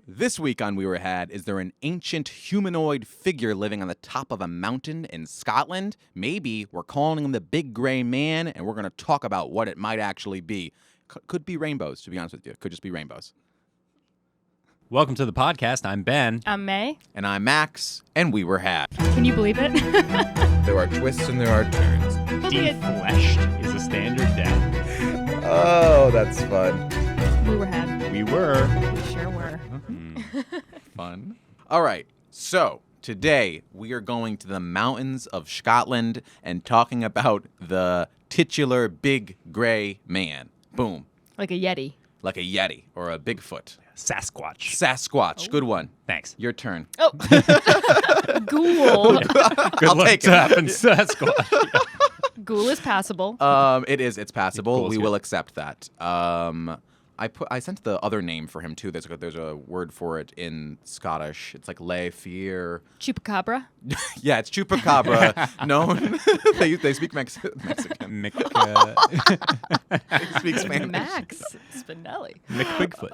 This week on We Were Had, is there an ancient humanoid figure living on the top of a mountain in Scotland? Maybe we're calling him the Big Grey Man, and we're going to talk about what it might actually be. Could be rainbows, to be honest with you. Could just be rainbows. Welcome to the podcast. I'm Ben. I'm Mae. And I'm Max, and We Were Had. Can you believe it? There are twists and there are turns. Defleshed is a standard death. Oh, that's fun. We were had. We were. We sure were. Fun. All right, so today we are going to the mountains of Scotland and talking about the titular Big Grey Man. Boom. Like a Yeti. Like a Yeti or a Bigfoot. Sasquatch. Sasquatch. Good one. Thanks. Your turn. Oh. Ghoul. Good I'll luck take it. tapping Sasquatch. Ghoul is passable. It's passable. Cool, We good. will accept that. I sent the other name for him too. There's a word for it in Scottish. It's like Fear. Chupacabra. Yeah, it's chupacabra. Known. they speak Mexican. They speak Spanish. Max. Spinelli. Bigfoot.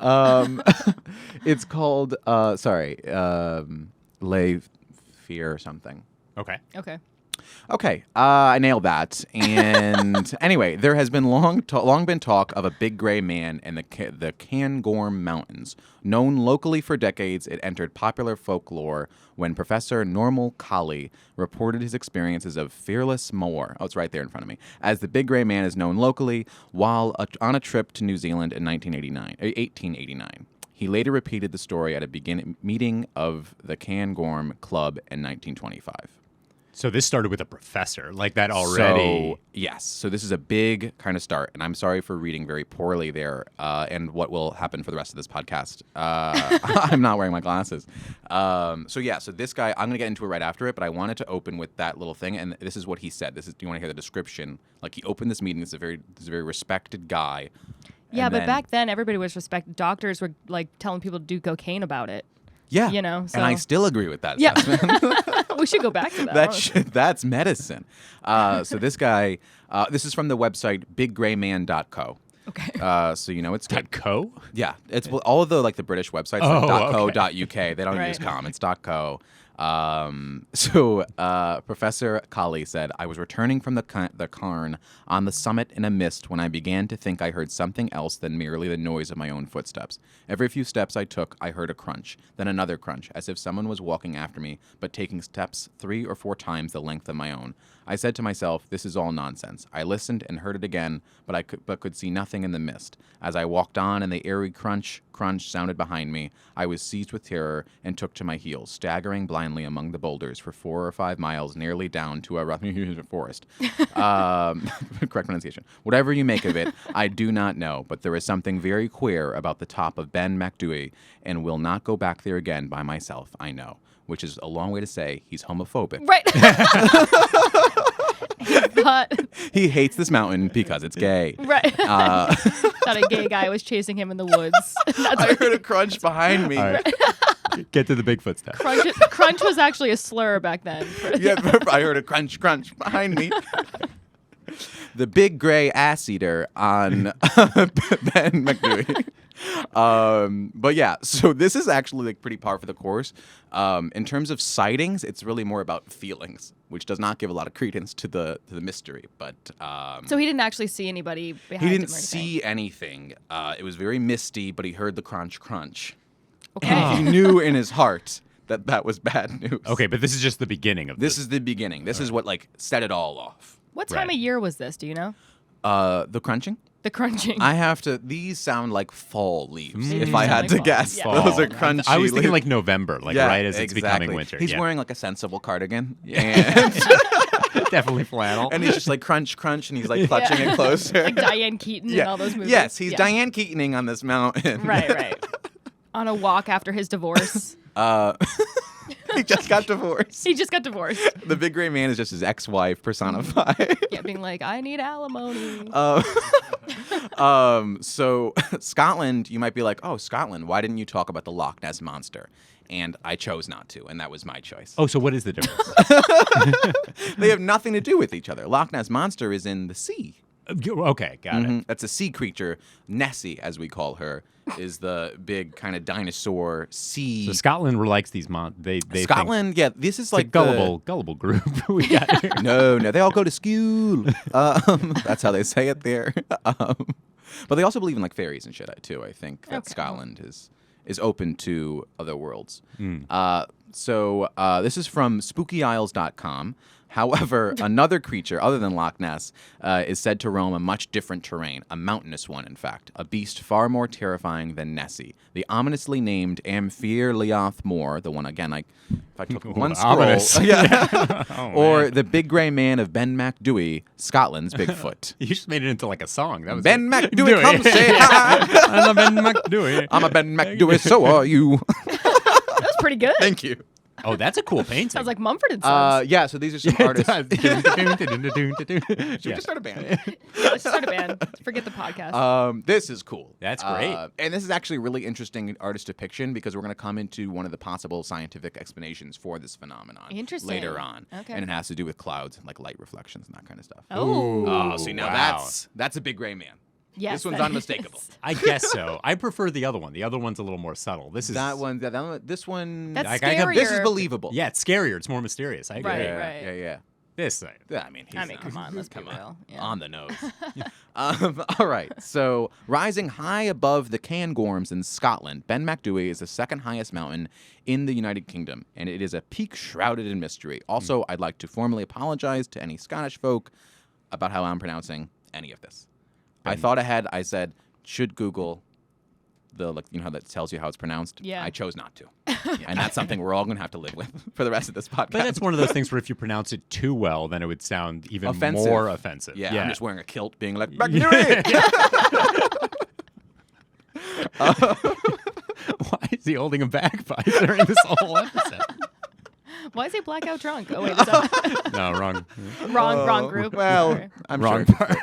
It's called Fear or something. Okay. Okay. Okay, I nailed that. And anyway, there has been long been talk of a big gray man in the Cairngorm Mountains. Known locally for decades, it entered popular folklore when Professor Normal Colley reported his experiences of Fear Liath Mòr. Oh, it's right there in front of me. As the big gray man is known locally while on a trip to New Zealand in 1889. He later repeated the story at a meeting of the Cairngorm Club in 1925. So this started with a professor, like that already. So, yes. So this is a big kind of start, and I'm sorry for reading very poorly there and what will happen for the rest of this podcast. I'm not wearing my glasses. So this guy, I'm going to get into it right after it, but I wanted to open with that little thing, and this is what he said. Do you want to hear the description? Like, he opened this meeting. This is a very respected guy. Yeah, but back then, everybody was respected. Doctors were, like, telling people to do cocaine about it. Yeah. You know, so. And I still agree with that Yeah. assessment. We should go back to that. That's medicine. So this guy, this is from the website biggrayman.co. Okay. So you know it's good. .co? Yeah, it's all of the British websites like .co.uk. They don't use com. It's .co. Professor Colley said, I was returning from the cairn on the summit in a mist when I began to think I heard something else than merely the noise of my own footsteps. Every few steps I took, I heard a crunch, then another crunch, as if someone was walking after me, but taking steps 3 or 4 times the length of my own. I said to myself, this is all nonsense. I listened and heard it again, but could see nothing in the mist. As I walked on and the eerie crunch sounded behind me, I was seized with terror and took to my heels, staggering blindly among the boulders for 4 or 5 miles, nearly down to a forest. Correct pronunciation. Whatever you make of it, I do not know, but there is something very queer about the top of Ben Macdui, and will not go back there again by myself, I know. Which is a long way to say he's homophobic. Right. He hates this mountain because it's gay. Right. Thought a gay guy was chasing him in the woods. I heard a crunch behind me. All right. Get to the Bigfoot stuff. Crunch was actually a slur back then. Yeah, I heard a crunch behind me. The big gray ass eater on Ben Macdui. But yeah, so this is actually like pretty par for the course. In terms of sightings, it's really more about feelings, which does not give a lot of credence to the mystery. But So he didn't actually see anybody behind him. he didn't or anything. see anything. It was very misty, but he heard the crunch. Okay. He knew in his heart that was bad news. Okay, but this is just the beginning of this. This is the beginning. This is what like set it all off. What time Right. of year was this? Do you know? The crunching? The crunching. These sound like fall leaves, They if do I sound had like to fall. guess. Yeah. Those are Fall. crunchy. I was thinking leaves. like November, like right as it's becoming winter. He's Yeah. wearing like a sensible cardigan. Yeah. And, Definitely flannel. and he's just like crunch, and he's like clutching it closer. like Diane Keaton in all those movies. Yes, he's Yeah. Diane Keatoning on this mountain. Right. On a walk after his divorce. He just got divorced. He just got divorced. The big gray man is just his ex-wife personified. Yeah, being like, I need alimony. So Scotland, you might be like, oh, Scotland, why didn't you talk about the Loch Ness monster? And I chose not to, and that was my choice. Oh, so what is the difference? They have nothing to do with each other. Loch Ness monster is in the sea. Okay, got it. That's a sea creature. Nessie, as we call her, is the big kind of dinosaur sea. So Scotland likes these they Scotland, think yeah, this is it's like a gullible group we got here. No, they all go to school. That's how they say it there. But they also believe in like fairies and shit too. I think that Scotland is open to other worlds. So this is from spookyisles.com. However, another creature other than Loch Ness is said to roam a much different terrain, a mountainous one, in fact, a beast far more terrifying than Nessie. The ominously named Fear Liath Mòr, the one again, if I took one scroll, or the big gray man of Ben Macdui, Scotland's Bigfoot. You just made it into like a song. That was Ben Macdui, come say hi. I'm a Ben Macdui. I'm a Ben Macdui, so are you. That was pretty good. Thank you. Oh, that's a cool painting. Sounds like Mumford and Sons. Yeah, so these are some artists. Should we just start a band? Yeah, let's start a band. Forget the podcast. This is cool. That's great. And this is actually really interesting artist depiction because we're going to come into one of the possible scientific explanations for this phenomenon Interesting. later on. Okay. And it has to do with clouds and like light reflections and that kind of stuff. Oh. See, now wow. that's a big gray man. Yes, This one's that unmistakable. is. I guess so. I prefer the other one. The other one's a little more subtle. This is This one. That's I scarier. This is believable. Yeah, it's scarier. It's more mysterious. I agree. Right, Yeah, right. yeah. This thing. Yeah, I mean, Come on, let's be real. Yeah. on the nose. All right. So, rising high above the Cairngorms in Scotland, Ben Macdui is the second highest mountain in the United Kingdom, and it is a peak shrouded in mystery. Also, I'd like to formally apologize to any Scottish folk about how I'm pronouncing any of this. I thought ahead. I said, should Google how that tells you how it's pronounced? Yeah. I chose not to. And that's something we're all going to have to live with for the rest of this podcast. But that's one of those things where if you pronounce it too well, then it would sound even Offensive. more offensive. Yeah, I'm just wearing a kilt being like, Why is he holding a bagpipe during this whole episode? Why is he blackout drunk? Oh, wait. Is that... No, wrong. wrong group. Well, Sorry. I'm Wrong sure. part.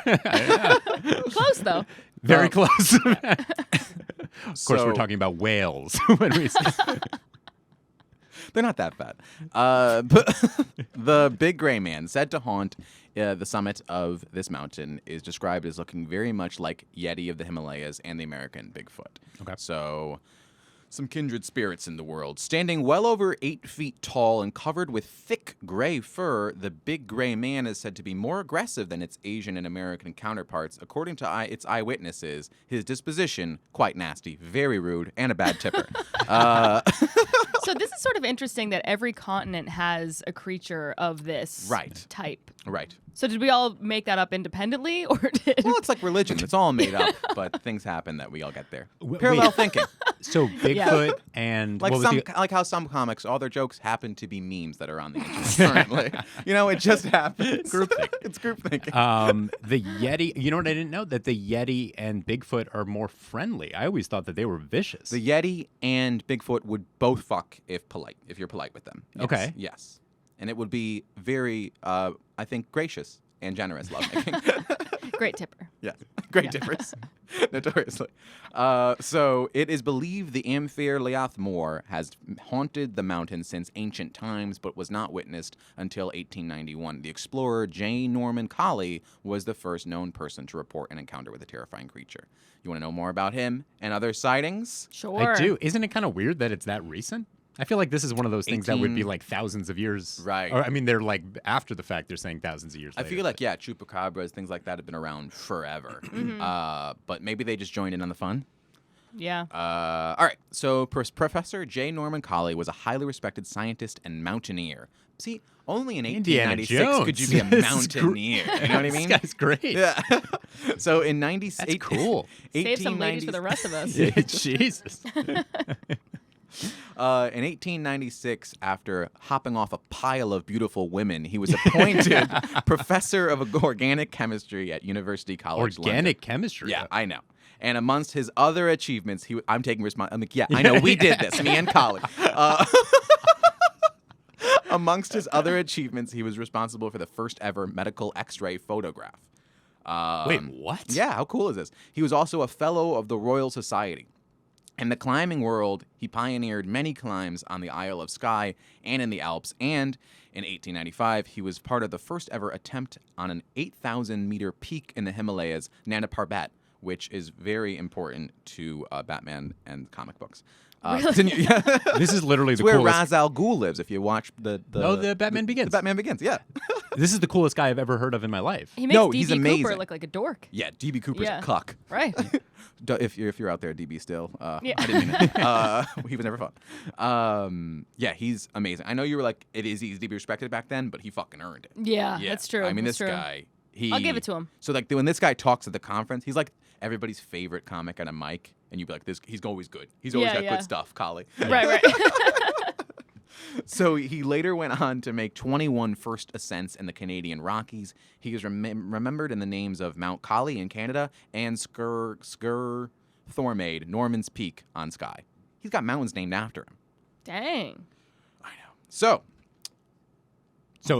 Close, though. Very close. Of course, So- we're talking about whales when we say They're not that bad. But the big gray man said to haunt the summit of this mountain is described as looking very much like Yeti of the Himalayas and the American Bigfoot. Okay. So some kindred spirits in the world. Standing well over 8 feet tall and covered with thick gray fur, the big gray man is said to be more aggressive than its Asian and American counterparts. According to its eyewitnesses, his disposition, quite nasty, very rude, and a bad tipper. So this is sort of interesting that every continent has a creature of this type. Right. So did we all make that up independently, or did? Well, it's like religion. It's all made up, but things happen that we all get there. Wait. Parallel thinking. so Bigfoot and Like what was like how some comics, all their jokes happen to be memes that are on the internet currently. It just happens. Groupthink. It's group thinking. the Yeti? You know what I didn't know? That the Yeti and Bigfoot are more friendly. I always thought that they were vicious. The Yeti and Bigfoot would both fuck if you're polite with them. Yes. Okay. Yes. And it would be very, I think, gracious and generous lovemaking. Great tipper. Yeah, great difference, notoriously. So it is believed the Fear Liath Mòr has haunted the mountain since ancient times, but was not witnessed until 1891. The explorer J. Norman Colley was the first known person to report an encounter with a terrifying creature. You want to know more about him and other sightings? Sure. I do. Isn't it kind of weird that it's that recent? I feel like this is one of those things that would be like thousands of years. Right. Or, I mean, they're like after the fact, they're saying thousands of years I later. feel like, chupacabras, things like that have been around forever. But maybe they just joined in on the fun. Yeah. All right. So Professor J. Norman Colley was a highly respected scientist and mountaineer. See, only in Indiana 1896 Jones. could you be a This is mountaineer. You know what I mean? This guy's great. Yeah. So in 96, That's cool. Save some ladies for the rest of us. Yeah, Jesus. In 1896, after hopping off a pile of beautiful women, he was appointed professor of organic chemistry at University College London. Organic chemistry. Yeah, I know. And amongst his other achievements, I'm taking responsibility. I'm like, yeah, I know, we did this, me and College. Amongst his other achievements, he was responsible for the first ever medical X-ray photograph. Wait, what? Yeah, how cool is this? He was also a fellow of the Royal Society. In the climbing world, he pioneered many climbs on the Isle of Skye and in the Alps, and in 1895, he was part of the first ever attempt on an 8,000-meter peak in the Himalayas, Nana Parbat, which is very important to Batman and comic books. Really? This is literally It's the where coolest. Ra's al Ghul lives. If you watch the Batman Begins. The Batman Begins, yeah. This is the coolest guy I've ever heard of in my life. He makes No, DB he's Cooper amazing. look like a dork. Yeah, DB Cooper's Yeah. a cuck. Right. If you're out there, DB still, Yeah. I didn't mean it. He was never fun. Yeah, he's amazing. I know you were like, it is easy to be respected back then, but he fucking earned it. Yeah, that's true. I mean, That's this true. guy, I'll give it to him. So like when this guy talks at the conference, he's like everybody's favorite comic on a mic, and you'd be like, he's always good. He's always got good stuff, Collie. Right. So he later went on to make 21 first ascents in the Canadian Rockies. He is remembered in the names of Mount Collie in Canada and Sgur Thormaid, Norman's Peak on Skye. He's got mountains named after him. Dang. I know. So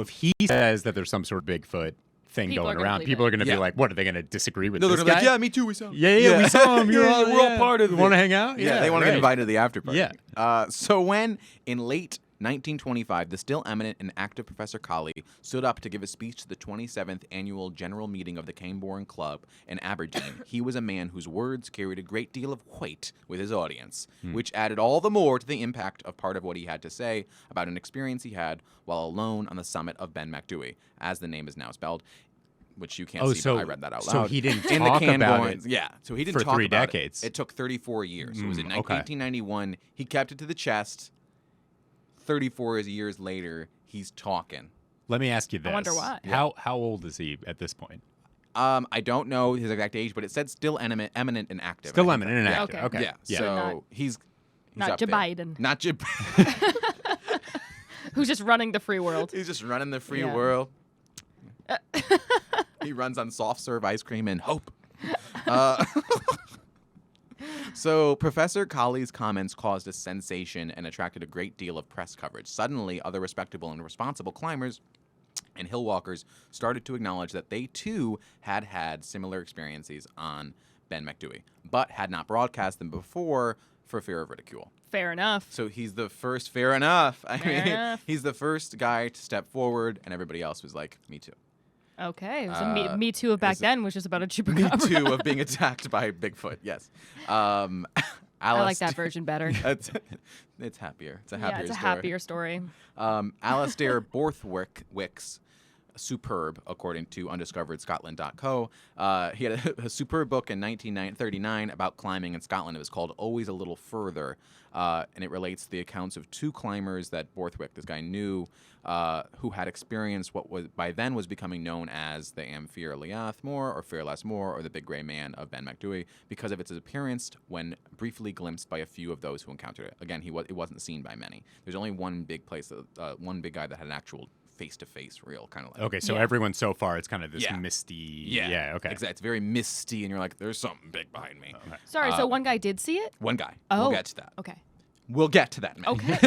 if he says that there's some sort of Bigfoot thing People are going gonna around, believe people it. are going to Yeah. be like, what, are they going to disagree with they're this gonna be guy? like, yeah, me too. We saw him. Yeah, we saw him. We're all part of it. Want to hang out? Yeah, they want to get great. invited to the after party. Yeah. So when, in late 1925, the still eminent and active Professor Colley stood up to give a speech to the 27th annual general meeting of the Cairnborn Club in Aberdeen, he was a man whose words carried a great deal of weight with his audience, which added all the more to the impact of part of what he had to say about an experience he had while alone on the summit of Ben Macdui, as the name is now spelled. Which you can't see, so- but I read that out so loud. he didn't In talk the about Cairnborns, it yeah, so he didn't for talk 3 about decades. It took 34 years. So it was in okay. 1891. He kept it to the chest. 34 years later, he's talking. Let me ask you this. I wonder why. How old is he at this point? I don't know his exact age, but it said still eminent and active. Still I think eminent and Yeah, active. okay. Okay. Yeah, So so not- he's not up there. Joe Biden. Not Joe Who's just running the free world. He's just running the free Yeah. world. He runs on soft serve ice cream and hope. So Professor Colley's comments caused a sensation and attracted a great deal of press coverage. Suddenly, other respectable and responsible climbers and hill walkers started to acknowledge that they too had had similar experiences on Ben Macdui, but had not broadcast them before for fear of ridicule. Fair enough. So he's the first. Fair enough. Fair enough. He's the first guy to step forward, and everybody else was like, "Me too." Okay. So me Too of back is- then was just about a Me chupacabra. too of being attacked by Bigfoot. Yes. I like that version better. It's happier. It's a Yeah, happier it's a story. happier story. Alistair Borthwick's superb, according to undiscoveredscotland.co. He had a superb book in 1939 about climbing in Scotland. It was called Always a Little Further, and it relates to the accounts of 2 climbers that Borthwick, this guy, knew, who had experienced what was by then was becoming known as the Fear Liath Mòr or Fear Liath Mòr or the Big Grey Man of Ben Macdui because of its appearance when briefly glimpsed by a few of those who encountered it. Again, it wasn't seen by many. There's only one big place, one big guy that had an actual face-to-face real kind of like. Okay, so Yeah. everyone so far, it's kind of this Yeah. misty. Yeah. Okay. Exactly. It's very misty, and you're like, there's something big behind me. Sorry, so one guy did see it? One guy. Oh. We'll get to that. Okay. We'll get to that, man. Okay.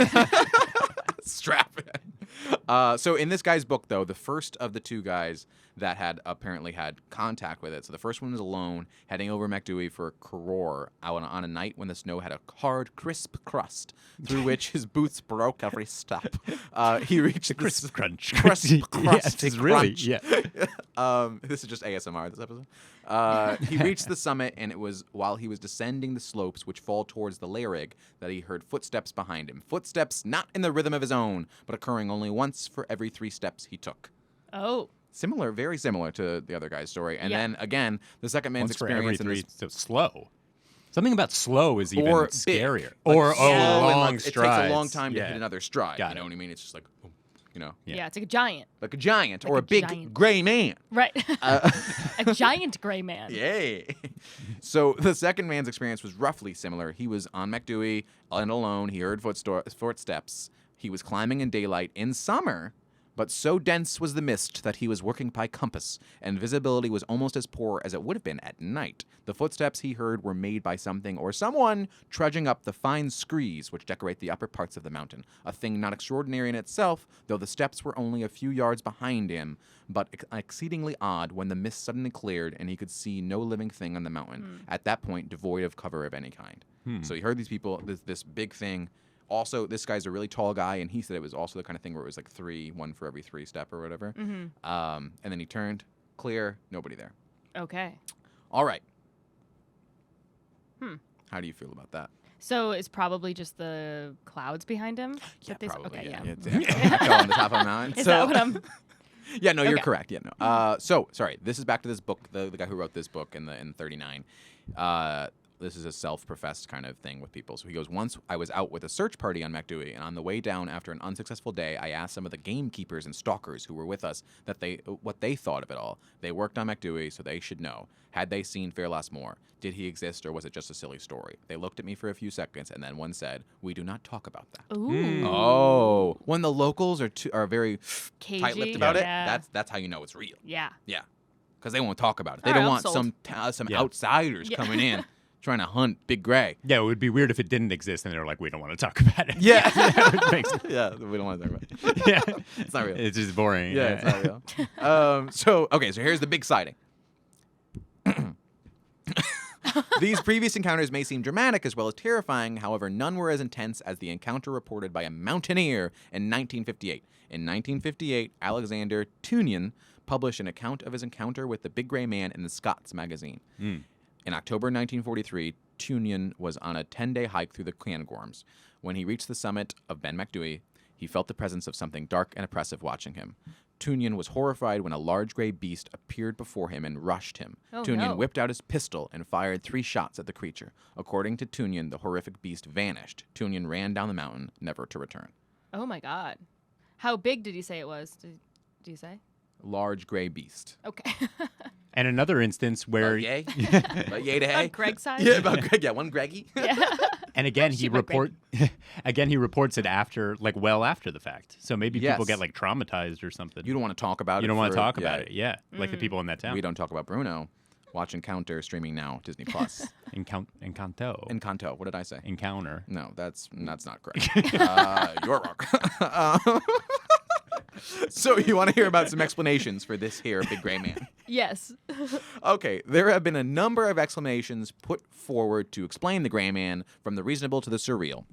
Strap in. So in this guy's book, though, the first of the 2 guys that had apparently had contact with it. So the first one was alone, heading over Macdui for Coror on a night when the snow had a hard, crisp crust through which his boots broke every step. He reached the Crisp crunch. Crisp Yes, crust. it's really. crunch. Yeah. This is just ASMR, this episode. He reached the summit, and it was while he was descending the slopes which fall towards the Larig that he heard footsteps behind him. Footsteps not in the rhythm of his own, but occurring only once for every 3 steps he took. Oh. Similar, very similar to the other guy's story. And Yeah. then, again, the second man's Once for every experience in 3, this... so slow. Something about slow is even Or big. scarier. Like Or slow and, long like, strides. It takes a long time to Yeah. hit another stride. Got You know it. what I mean? It's just like, boom, you know, Yeah, it's like a giant. like a giant or a a big giant. gray man. Right. A giant gray man. Yay. So the second man's experience was roughly similar. He was on Macdui and alone. He heard footsteps. He was climbing in daylight in summer, but so dense was the mist that he was working by compass, and visibility was almost as poor as it would have been at night. The footsteps he heard were made by something or someone trudging up the fine screes which decorate the upper parts of the mountain, a thing not extraordinary in itself, though the steps were only a few yards behind him, but exceedingly odd when the mist suddenly cleared and he could see no living thing on the mountain, at that point devoid of cover of any kind. So he heard these people, this big thing. Also, this guy's a really tall guy, and he said it was also the kind of thing where it was like one for every 3 step or whatever. And then he turned, clear, nobody there. Okay. All right. How do you feel about that? So it's probably just the clouds behind him? Yeah, probably. Okay, yeah. It's echo on the top of a mountain. Is that what I'm... Yeah, no, you're correct. Yeah, no. So, sorry. This is back to this book, the guy who wrote this book in 39. This is a self-professed kind of thing with people. So he goes, once I was out with a search party on Macdui, and on the way down after an unsuccessful day, I asked some of the gamekeepers and stalkers who were with us what they thought of it all. They worked on Macdui, so they should know. Had they seen Fear Liath Mòr? Did he exist, or was it just a silly story? They looked at me for a few seconds, and then one said, "We do not talk about that." Ooh. Oh. When the locals are very Cagey. tight-lipped about it, Yeah. that's how you know it's real. Yeah. Yeah. Because they won't talk about it. They All don't right, want I'm some outsiders coming in trying to hunt Big Gray. Yeah, it would be weird if it didn't exist and they're like, we don't want to talk about it. Yeah. Yeah, We don't want to talk about it. yeah. It's not real. It's just boring. Yeah, it's not real. So here's the big sighting. These previous encounters may seem dramatic as well as terrifying. However, none were as intense as the encounter reported by a mountaineer in 1958. In 1958, Alexander Tunian published an account of his encounter with the Big Gray Man in the Scots magazine. In October 1943, Tunian was on a 10-day hike through the Cairngorms. When he reached the summit of Ben Macdui, he felt the presence of something dark and oppressive watching him. Tunian was horrified when a large gray beast appeared before him and rushed him. Oh, Tunian no. whipped out his pistol and fired 3 shots at the creature. According to Tunian, the horrific beast vanished. Tunian ran down the mountain, never to return. Oh, my God. How big did he say it was? Did you say? Large gray beast. Okay. And another instance where, About yay? About yay to hay? About Greg's size? Yeah, about Greg. Yeah, one Greggy. Yeah. and again he Shoot my again he reports it after, like, well after the fact. So maybe people Yes. get like traumatized or something. You don't want to talk about it. You don't want to talk about yeah. it. Yeah, like the people in that town. We don't talk about Bruno. Watch Encounter streaming now, Disney Plus. Encanto. Encanto. What did I say? Encounter. No, that's not correct. You're wrong. So you want to hear about some explanations for this here Big Gray Man? Yes. Okay, there have been a number of explanations put forward to explain the Gray Man, from the reasonable to the surreal.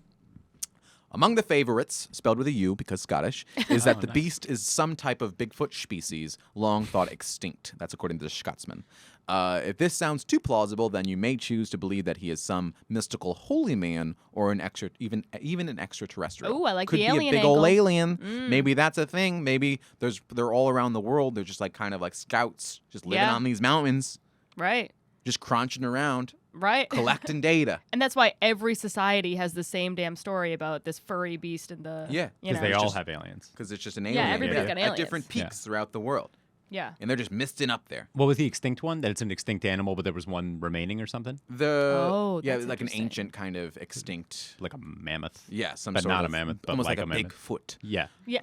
Among the favorites, spelled with a U because Scottish, is that the beast is some type of Bigfoot species long thought extinct. That's according to the Scotsman. If this sounds too plausible, then you may choose to believe that he is some mystical holy man or even an extraterrestrial. Ooh, I like Could the be alien a big angle. old alien. Maybe that's a thing. Maybe they're all around the world. They're just like kind of like scouts, just living Yeah. on these mountains, Right. just crunching around, Right. collecting data. And that's why every society has the same damn story about this furry beast and the Yeah, you Because know. they all just- have aliens. Because it's just an alien. everybody's got At different aliens. peaks throughout the world. Yeah. And they're just misting up there. What was the extinct one? That it's an extinct animal, but there was one remaining or something? Oh, yeah, that's like an interesting. ancient kind of extinct. Like a mammoth. Yeah, some But sort not of a mammoth, but almost like like a a mammoth. Bigfoot. Yeah. Yeah.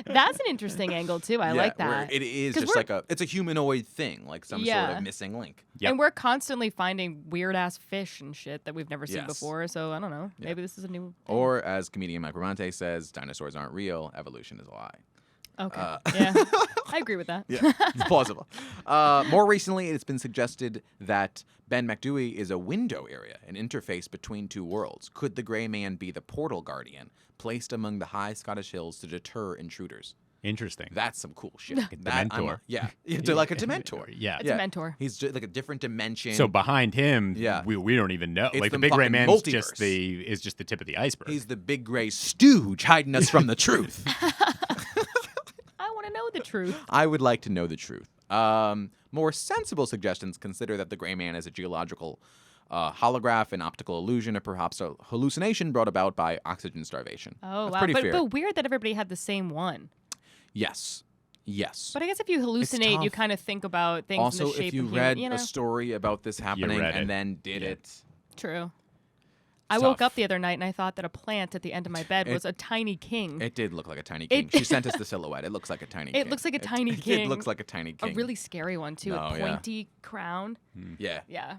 That's an interesting angle too. I Yeah, like where that. it is 'Cause just we're- like it's a humanoid thing, like some sort Yeah. of missing link. Yep. And we're constantly finding weird ass fish and shit that we've never seen Yes. before. So I don't know. Maybe this is a new. Or as comedian Mike Bramante says, dinosaurs aren't real. Evolution is a lie. Okay. Yeah. I agree with that. Yeah, it's plausible. More recently, it's been suggested that Ben Macdui is a window area, an interface between two worlds. Could the Grey Man be the portal guardian, placed among the high Scottish hills to deter intruders? Interesting. That's some cool shit. Dementor. Yeah, to like a Dementor. Yeah. It's a mentor. He's just like a different dimension. So behind him, Yeah. we don't even know. It's Like the the big gray fucking man multiverse. is just the tip of the iceberg. he's the big gray stooge hiding us from the truth. I want to know the truth. I would like to know the truth. More sensible suggestions consider that the Gray Man is a geological holograph, an optical illusion, or perhaps a hallucination brought about by oxygen starvation. Oh That's wow. pretty fair. But weird that everybody had the same one. Yes. But I guess if you hallucinate, you tough. kind of think about things in Also, the shape if you of read you know? a story about this happening read it. and then did it, True. I woke tough. up the other night and I thought that a plant at the end of my bed was a tiny king. it did look like a tiny king. She sent us the silhouette. It looks like a tiny king. It looks like a tiny It king. looks like a tiny king. A really scary one too, No, a yeah. pointy crown. Yeah. Yeah.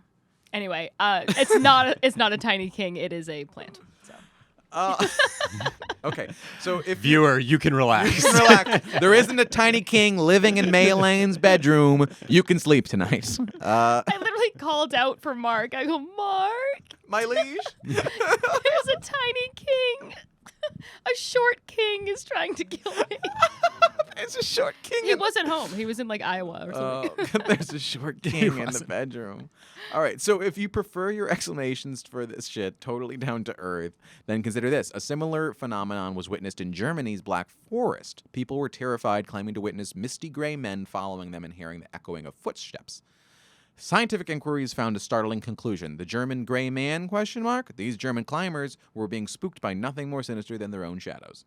Anyway, it's not a tiny king. It is a plant. So. Okay, so if Viewer, you can relax. you can relax, there isn't a tiny king living in Mae Elaine's bedroom. You can sleep tonight. I literally called out for Mark. I go, Mark, My liege. there's a tiny king. A short king is trying to kill me. There's a short king. He wasn't home. He was in like Iowa or something. There's a short king in the bedroom. All right, so if you prefer your explanations for this shit totally down to earth, then consider this. A similar phenomenon was witnessed in Germany's Black Forest. People were terrified, claiming to witness misty gray men following them and hearing the echoing of footsteps. Scientific inquiries found a startling conclusion. The German gray man, ? These German climbers were being spooked by nothing more sinister than their own shadows.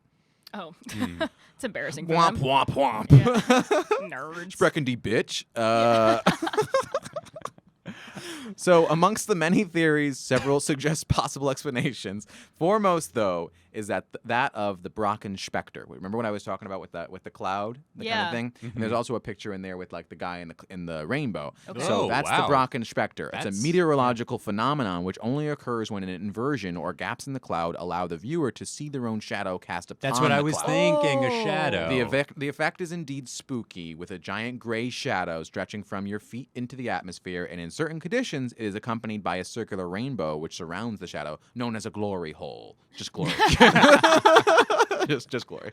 Oh, it's embarrassing for Womp, them. womp, womp. Yeah. Nerds. Sprechen die bitch. So, amongst the many theories, several suggest possible explanations. Foremost, though, is that of the Brocken Spectre. Remember what I was talking about with the cloud, kind of thing? Mm-hmm. And there's also a picture in there with like the guy in the rainbow. Okay. So Oh, that's wow. the Brocken Spectre. It's That's- a meteorological phenomenon which only occurs when an inversion or gaps in the cloud allow the viewer to see their own shadow cast upon That's what the I was cloud. thinking, a Oh. shadow. The effect is indeed spooky, with a giant gray shadow stretching from your feet into the atmosphere, and in certain conditions, it is accompanied by a circular rainbow which surrounds the shadow, known as a glory hole. Just glory. just glory.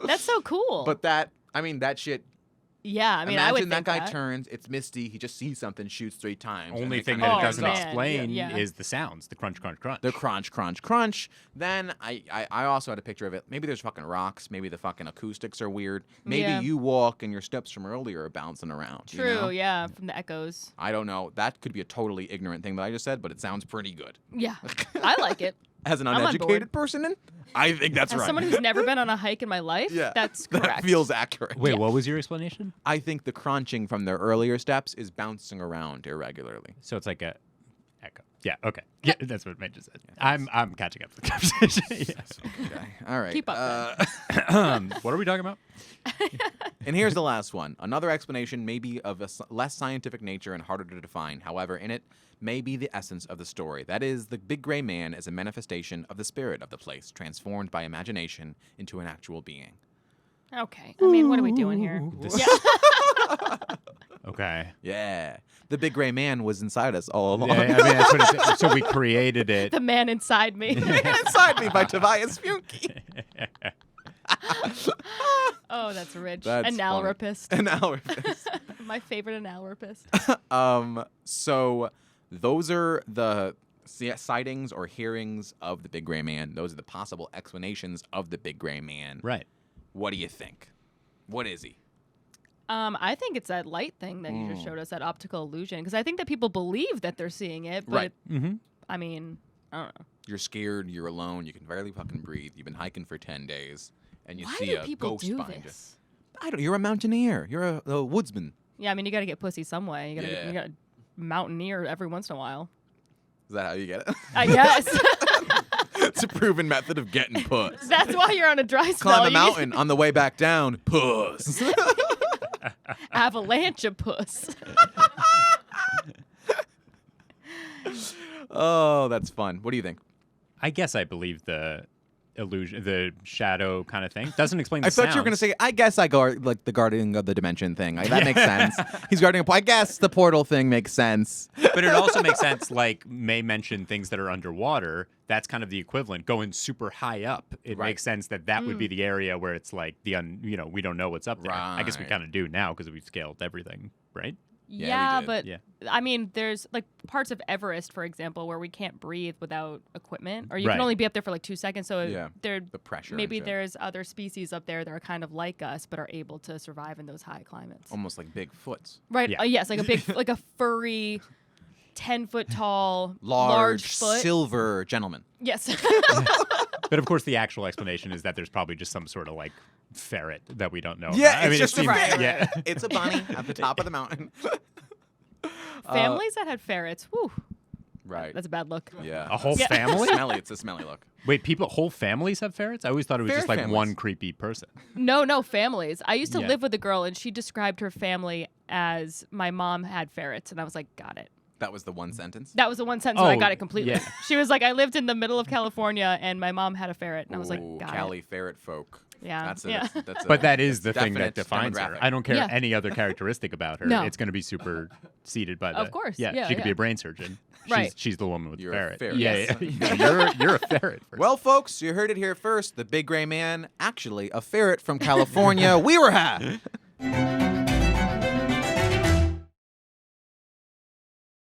That's so cool. But that shit. yeah, I mean, I imagine would that think guy that. turns, it's misty, he just sees something, shoots 3 times. and Only it thing kinda that it Oh, doesn't man. explain Yeah. is the sounds, the crunch, crunch, crunch. the crunch, crunch, crunch. Then I also had a picture of it. Maybe there's fucking rocks. Maybe the fucking acoustics are weird. Maybe Yeah. you walk and your steps from earlier are bouncing around. True, You know? yeah, from the echoes. I don't know. That could be a totally ignorant thing that I just said, but it sounds pretty good. Yeah, I like it. As an I'm on uneducated board. person, I think that's As right. someone who's never been on a hike in my life, yeah, that's correct. That feels accurate. Wait, Yeah. what was your explanation? I think the crunching from their earlier steps is bouncing around irregularly. So it's like a echo. Yeah, okay. Yeah, that's what Mitch just said. I'm catching up to the conversation. Yes. Okay. All right. Keep up, What are we talking about? And here's the last one. Another explanation may be of a less scientific nature and harder to define. However, in it may be the essence of the story. That is, the big gray man is a manifestation of the spirit of the place, transformed by imagination into an actual being. Okay, I mean, what are we doing here? This- Yeah. Okay. Yeah. The big gray man was inside us all along. Yeah, I mean, that's what it's, so we created it. The man inside me. Inside me by Tobias Funke. Oh, that's rich. That's Analorapist. An hour. My favorite analorapist. So those are the sightings or hearings of the big gray man. Those are the possible explanations of the big gray man. Right. What do you think? What is he? I think it's that light thing that you just showed us, that optical illusion. Because I think that people believe that they're seeing it, but Right. Mm-hmm. I mean, I don't know. You're scared. You're alone. You can barely fucking breathe. You've been hiking for 10 days, and you Why see do a people ghost do behind this? you. I don't. You're a mountaineer. You're a woodsman. Yeah, I mean, you got to get pussy some way. Yeah. You got to mountaineer every once in a while. Is that how you get it? I guess. It's a proven method of getting puss. That's why you're on a dry spell. Climb a You need mountain. On the way back down, puss. avalanche of puss. Oh, that's fun. What do you think? I guess I believe the illusion, the shadow kind of thing. Doesn't explain the I thought you were going to say, I guess I guard like the guardian of the dimension thing. That makes sense. He's guarding I guess the portal thing makes sense. But it also makes sense, like May mentioned things that are underwater. That's kind of the equivalent. Going super high up, it Right. makes sense that would be the area where it's like we don't know what's up there. I guess we Right. kind of do now because we've scaled everything, right? Yeah, we Yeah, did. but Yeah. I mean, there's like parts of Everest, for example, where we can't breathe without equipment, or you Right. can only be up there for like 2 seconds. So Yeah. there, The pressure. maybe and shit. there's other species up there that are kind of like us, but are able to survive in those high climates. Almost like Bigfoots. Right? Yeah. Yes, like a big, like a furry, 10-foot tall, Large foot. silver gentleman. Yes. But of course, the actual explanation is that there's probably just some sort of like ferret that we don't know. Yeah, about. I it's mean, just it seems, a Right, yeah. It's a bunny at the top of the mountain. Families that had ferrets. Whew. Right. That's a bad look. Yeah. A whole Yeah. family? Smelly. It's a smelly look. Wait, whole families have ferrets? I always thought it was Ferret just like families. one creepy person. No, families. I used to Yeah. live with a girl, and she described her family as my mom had ferrets, and I was like, got it. That was the one sentence? That was the one sentence and I got it completely. yeah. She was like, I lived in the middle of California and my mom had a ferret. And I was like, Ooh, got Cali it. ferret folk. Yeah. That's Yeah. But that is the thing that definite defines her. demographic. I don't care Yeah. any other characteristic about her. No. It's going to be superseded by the. Of course. Yeah, Yeah, she could be yeah. a brain surgeon. Right. She's the woman with You're the a ferret. ferret. Yeah, Yes. yeah. You're a ferret. Well, folks, you heard it here first. The big gray man, actually a ferret from California. We were